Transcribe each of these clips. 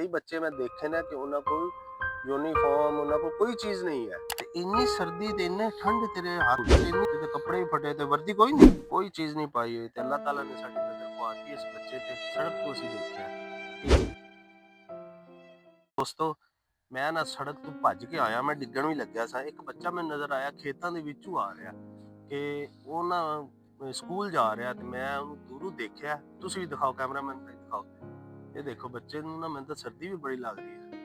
ਕਈ ਬੱਚੇ ਮੈਂ ਦੇਖੇ ਨੇ ਕਿ ਉਹਨਾਂ ਕੋਲ यूनीफॉर्म ਉਹਨਾਂ ਕੋਲ ਕੋਈ ਚੀਜ਼ ਨਹੀਂ ਹੈ ਤੇ ਇੰਨੀ ਸਰਦੀ ਤੇ ਇੰਨੇ ਠੰਡ ਤੇਰੇ ਹੱਥ ਤੇ ਇੰਨੇ ਤੇ ਕੱਪੜੇ ਵੀ ਫਟੇ ਤੇ ਵਰਦੀ ਕੋਈ ਨਹੀਂ, ਕੋਈ ਚੀਜ਼ ਨਹੀਂ ਪਾਈ ਹੋਈ ਤੇ ਅੱਲਾਹ ਤਾਲਾ ਨੇ ਸਾਡੀ ਨਜ਼ਰ ਪਵਾਤੀ ਇਸ ਬੱਚੇ ਤੇ। ਸੜਕ ਤੋਂ ਅਸੀਂ ਦੇਖਿਆ ਦੋਸਤੋ, ਮੈਂ ਨਾ ਸੜਕ ਤੋਂ ਭੱਜ ਕੇ ਆਇਆ, ਮੈਂ ਡਿੱਗਣ ਵੀ ਲੱਗਿਆ ਸਾਂ। ਇੱਕ ਬੱਚਾ ਮੈਨੂੰ ਨਜ਼ਰ ਆਇਆ ਖੇਤਾਂ ਦੇ ਵਿੱਚੋਂ ਆ ਰਿਹਾ ਕਿ ਉਹ ਨਾ ਸਕੂਲ ਜਾ ਰਿਹਾ ਤੇ ਮੈਂ ਉਹਨੂੰ ਦੂਰੋਂ ਦੇਖਿਆ। ਤੁਸੀਂ ਵੀ ਦਿਖਾਓ, ਕੈਮਰਾਮੈਨ ਭਾਈ ਦਿਖਾਓ। ਇਹ ਦੇਖੋ ਬੱਚੇ ਨੂੰ ਨਾ, ਮੈਨੂੰ ਤਾਂ ਸਰਦੀ ਵੀ ਬੜੀ ਲੱਗ ਰਹੀ ਹੈ।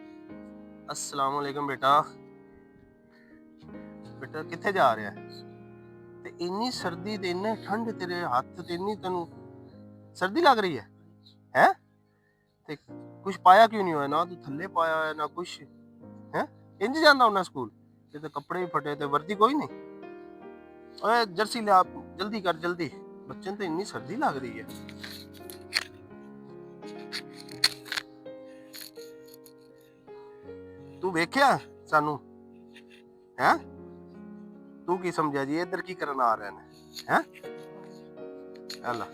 अस्सलाम वालेकुम बेटा, बेटा किथे जा रहा है? ते इन्नी सर्दी ते इन्ने ठंड तेरे हत्थ ते इन्नी तेनू सर्दी लग रही है? हैं? ते कुछ पाया क्यों नहीं होया? ना तू थल्ले पाया है ना कुछ हैं? इंज जांदा होना स्कूल? ते कपड़े भी फटे ते वर्दी कोई नहीं? ओए जर्सी ले आप, जल्दी कर जल्दी, बच्चे ने तो इन्नी सर्दी लग रही है। तू वेख्या सानू हैं? तू की समझा जी इधर की करन आ रहे ने हैं? अल्लाह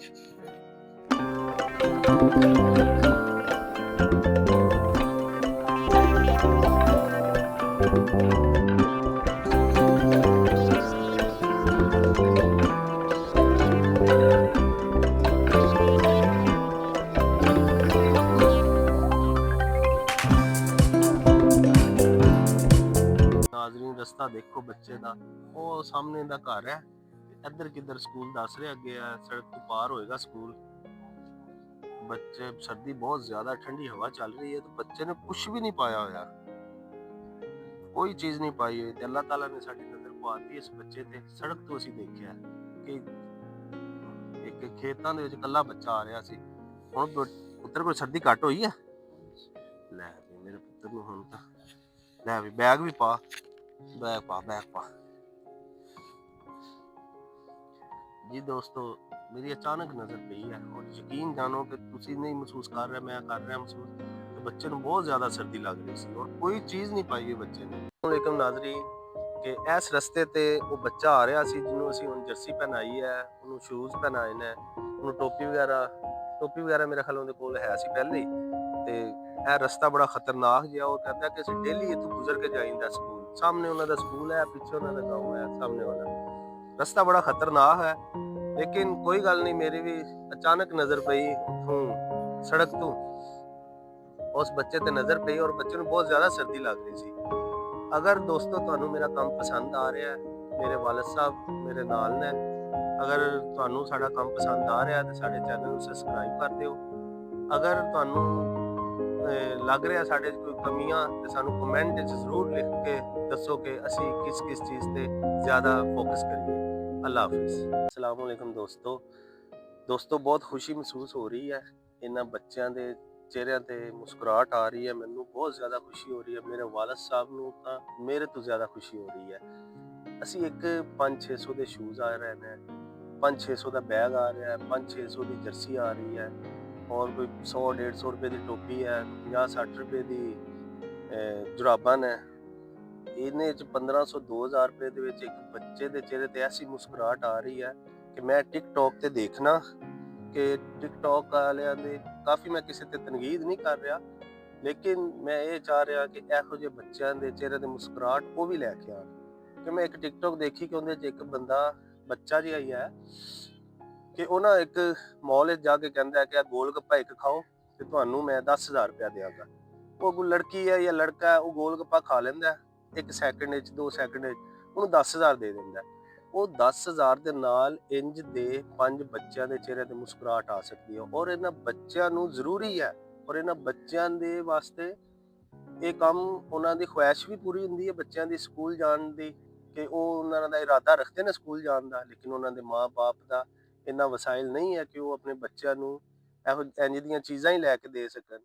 नाज़रीन, रस्ता देखो बच्चे दा, ਉਹ ਸਾਹਮਣੇ ਦਾ ਘਰ ਹੈ, ਇੱਧਰ ਕਿੱਧਰ ਸਕੂਲ ਦੱਸ ਰਿਹਾ ਅੱਗੇ ਆ, ਸੜਕ ਤੋਂ ਪਾਰ ਹੋਏਗਾ ਸਕੂਲ। ਬੱਚੇ, ਸਰਦੀ ਬਹੁਤ ਜ਼ਿਆਦਾ, ਠੰਡੀ ਹਵਾ ਚੱਲ ਰਹੀ ਹੈ ਤੇ ਬੱਚੇ ਨੇ ਕੁਝ ਵੀ ਨਹੀਂ ਪਾਇਆ ਹੋਇਆ, ਕੋਈ ਚੀਜ਼ ਨਹੀਂ ਪਾਈ ਹੋਈ ਤੇ ਅੱਲਾਹ ਤਾਲਾ ਨੇ ਸਾਡੀ ਨਜ਼ਰ ਪਵਾਤੀ ਇਸ ਬੱਚੇ ਤੇ। ਸੜਕ ਤੋਂ ਅਸੀਂ ਦੇਖਿਆ ਕਿ ਇੱਕ ਖੇਤਾਂ ਦੇ ਵਿੱਚ ਇਕੱਲਾ ਬੱਚਾ ਆ ਰਿਹਾ ਸੀ। ਹੁਣ ਪੁੱਤਰ ਕੋਈ ਸਰਦੀ ਘੱਟ ਹੋਈ ਹੈ? ਲੈ ਵੀ ਮੇਰੇ ਪੁੱਤਰ ਨੂੰ ਹੁਣ ਤਾਂ ਲੈ ਵੀ ਬੈਗ ਵੀ ਪਾ, ਬੈਗ ਪਾ। ਜੀ ਦੋਸਤੋ, ਮੇਰੀ ਅਚਾਨਕ ਨਜ਼ਰ ਪਈ ਹੈ ਔਰ ਯਕੀਨ ਜਾਣੋ ਕਿ ਤੁਸੀਂ ਨਹੀਂ ਮਹਿਸੂਸ ਕਰ ਰਹੇ, ਮੈਂ ਕਰ ਰਿਹਾ ਮਹਿਸੂਸ ਕਿ ਬੱਚੇ ਨੂੰ ਬਹੁਤ ਜ਼ਿਆਦਾ ਸਰਦੀ ਲੱਗ ਰਹੀ ਸੀ ਔਰ ਕੋਈ ਚੀਜ਼ ਨਹੀਂ ਪਾਈ ਹੋਈ ਬੱਚੇ ਨੇ। ਵਾਲੇਕੁਮ ਨਾਜ਼ਰੀਨ, ਕਿ ਇਸ ਰਸਤੇ ਤੇ ਉਹ ਬੱਚਾ ਆ ਰਿਹਾ ਸੀ ਜਿਹਨੂੰ ਅਸੀਂ ਹੁਣ ਜਰਸੀ ਪਹਿਨਾਈ ਹੈ, ਉਹਨੂੰ ਸ਼ੂਜ਼ ਪਹਿਨਾਏ ਨੇ, ਉਹਨੂੰ ਟੋਪੀ ਵਗੈਰਾ ਮੇਰੇ ਖਿਆਲ ਉਹਦੇ ਕੋਲ ਹੈ ਸੀ ਪਹਿਲੇ ਹੀ। ਤੇ ਇਹ ਰਸਤਾ ਬੜਾ ਖਤਰਨਾਕ ਜਿਹਾ, ਉਹ ਕਹਿੰਦਾ ਕਿ ਅਸੀਂ ਡੇਲੀ ਇੱਥੋਂ ਗੁਜ਼ਰ ਕੇ ਜਾਈਂਦਾ ਸਕੂਲ। ਸਾਹਮਣੇ ਉਹਨਾਂ ਦਾ ਸਕੂਲ ਹੈ, ਪਿੱਛੇ ਉਹਨਾਂ ਦਾ ਗਾँव ਹੈ, ਸਾਹਮਣੇ ਵਾਲਾ ਰਸਤਾ ਬੜਾ ਖਤਰਨਾਕ ਹੈ। ਲੇਕਿਨ ਕੋਈ ਗੱਲ ਨਹੀਂ, ਮੇਰੀ ਵੀ ਅਚਾਨਕ ਨਜ਼ਰ ਪਈ ਉੱਥੋਂ ਸੜਕ ਤੋਂ, ਉਸ ਬੱਚੇ ਤੇ ਨਜ਼ਰ ਪਈ ਔਰ ਬੱਚੇ ਨੂੰ ਬਹੁਤ ਜ਼ਿਆਦਾ ਸਰਦੀ ਲੱਗ ਰਹੀ ਸੀ। ਅਗਰ ਦੋਸਤੋ ਤੁਹਾਨੂੰ ਮੇਰਾ ਕੰਮ ਪਸੰਦ ਆ ਰਿਹਾ ਹੈ, ਮੇਰੇ ਵਾਲਿਦ ਸਾਹਿਬ ਮੇਰੇ ਨਾਲ ਨੇ, ਅਗਰ ਤੁਹਾਨੂੰ ਸਾਡਾ ਕੰਮ ਪਸੰਦ ਆ ਰਿਹਾ ਤੇ ਸਾਡੇ ਚੈਨਲ ਨੂੰ ਸਬਸਕ੍ਰਾਈਬ ਕਰ ਦਿਓ। ਅਗਰ ਤੁਹਾਨੂੰ ਲੱਗ ਰਿਹਾ ਸਾਡੇ 'ਚ ਕੋਈ ਕਮੀਆਂ ਤੇ ਸਾਨੂੰ ਕਮੈਂਟ 'ਚ ਜ਼ਰੂਰ ਲਿਖ ਕੇ ਦੱਸੋ ਕਿ ਅਸੀਂ ਕਿਸ ਚੀਜ਼ ਤੇ ਜ਼ਿਆਦਾ ਫੋਕਸ ਕਰੀਏ। ਅੱਲਾ ਹਾਫਿਜ਼। अस्सलाम वालेकुम ਦੋਸਤੋ, ਬਹੁਤ ਖੁਸ਼ੀ ਮਹਿਸੂਸ ਹੋ ਰਹੀ ਹੈ। ਇਹਨਾਂ ਬੱਚਿਆਂ ਦੇ ਚਿਹਰਿਆਂ ਤੇ ਮੁਸਕਰਾਹਟ ਆ ਰਹੀ ਹੈ, ਮੈਨੂੰ ਬਹੁਤ ਜ਼ਿਆਦਾ ਖੁਸ਼ੀ ਹੋ ਰਹੀ ਹੈ। ਮੇਰੇ ਵਾਲਿਦ ਸਾਹਿਬ ਨੂੰ ਤਾਂ ਮੇਰੇ ਤੋਂ ਜ਼ਿਆਦਾ ਖੁਸ਼ੀ ਹੋ ਰਹੀ ਹੈ। ਅਸੀਂ ਇੱਕ 500-600 ਦੇ ਸ਼ੂਜ਼ ਆ ਰਹੇ ਨੇ, 500-600 ਦਾ ਬੈਗ ਆ ਰਿਹਾ ਹੈ, 500-600 ਦੀ ਜਰਸੀ ਆ ਰਹੀ ਹੈ ਔਰ ਕੋਈ 100-150 ਰੁਪਏ ਦੀ ਟੋਪੀ ਹੈ, 50-60 ਰੁਪਏ ਦੀ ਜੁਰਾਬਾਂ ਨੇ। ਇਹਨੇ 'ਚ 1500-2000 ਰੁਪਏ ਦੇ ਵਿੱਚ ਇੱਕ ਬੱਚੇ ਦੇ ਚਿਹਰੇ ਤੇ ਐਸੀ ਮੁਸਕਰਾਹਟ ਆ ਰਹੀ ਹੈ ਕਿ ਮੈਂ ਟਿਕਟੌਕ ਤੇ ਦੇਖਣਾ ਕਿ ਟਿਕਟੌਕ ਵਾਲਿਆਂ ਦੇ ਕਾਫੀ, ਮੈਂ ਕਿਸੇ ਤੇ ਤਨਕੀਦ ਨਹੀਂ ਕਰ ਰਿਹਾ, ਲੇਕਿਨ ਮੈਂ ਇਹ ਚਾਹ ਰਿਹਾ ਕਿ ਇਹੋ ਜਿਹੇ ਬੱਚਿਆਂ ਦੇ ਚਿਹਰੇ ਤੇ ਮੁਸਕਰਾਹਟ ਉਹ ਵੀ ਲੈ ਕੇ ਆਉਣ। ਕਿ ਮੈਂ ਇੱਕ ਟਿਕਟੌਕ ਦੇਖੀ ਕਿ ਉਹਦੇ 'ਚ ਇੱਕ ਬੱਚਾ ਜਿਹਾ ਹੀ ਹੈ ਕਿ ਉਹ ਨਾ ਇੱਕ ਮਾਲ ਵਿੱਚ ਜਾ ਕੇ ਕਹਿੰਦਾ ਕਿ ਗੋਲ ਗੱਪਾ ਇੱਕ ਖਾਓ ਤੇ ਤੁਹਾਨੂੰ ਮੈਂ 10,000 ਰੁਪਇਆ ਦਿਆਂਗਾ। ਉਹ ਕੋਈ ਲੜਕੀ ਹੈ ਜਾਂ ਲੜਕਾ ਹੈ, ਉਹ ਗੋਲ ਗੱਪਾ ਖਾ ਲੈਂਦਾ 1 ਸੈਕਿੰਡ ਵਿੱਚ, 2 ਸੈਕਿੰਡ ਵਿੱਚ, ਉਹਨੂੰ 10,000 ਦੇ ਦਿੰਦਾ। ਉਹ 10,000 ਦੇ ਨਾਲ ਇੰਜ ਦੇ 5 ਬੱਚਿਆਂ ਦੇ ਚਿਹਰੇ ਤੇ ਮੁਸਕਰਾਹਟ ਆ ਸਕਦੀ ਹੈ ਔਰ ਇਹਨਾਂ ਬੱਚਿਆਂ ਨੂੰ ਜ਼ਰੂਰੀ ਹੈ ਔਰ ਇਹਨਾਂ ਬੱਚਿਆਂ ਦੇ ਵਾਸਤੇ ਇਹ ਕੰਮ, ਉਹਨਾਂ ਦੀ ਖੁਆਇਸ਼ ਵੀ ਪੂਰੀ ਹੁੰਦੀ ਹੈ ਬੱਚਿਆਂ ਦੀ ਸਕੂਲ ਜਾਣ ਦੀ, ਕਿ ਉਹ ਉਹਨਾਂ ਦਾ ਇਰਾਦਾ ਰੱਖਦੇ ਨੇ ਸਕੂਲ ਜਾਣ ਦਾ, ਲੇਕਿਨ ਉਹਨਾਂ ਦੇ ਮਾਂ-ਬਾਪ ਦਾ ਇੰਨਾ ਵਸਾਇਲ ਨਹੀਂ ਹੈ ਕਿ ਉਹ ਆਪਣੇ ਬੱਚਿਆਂ ਨੂੰ ਇਹੋ ਇੰਝ ਦੀਆਂ ਚੀਜ਼ਾਂ ਹੀ ਲੈ ਕੇ ਦੇ ਸਕਣ।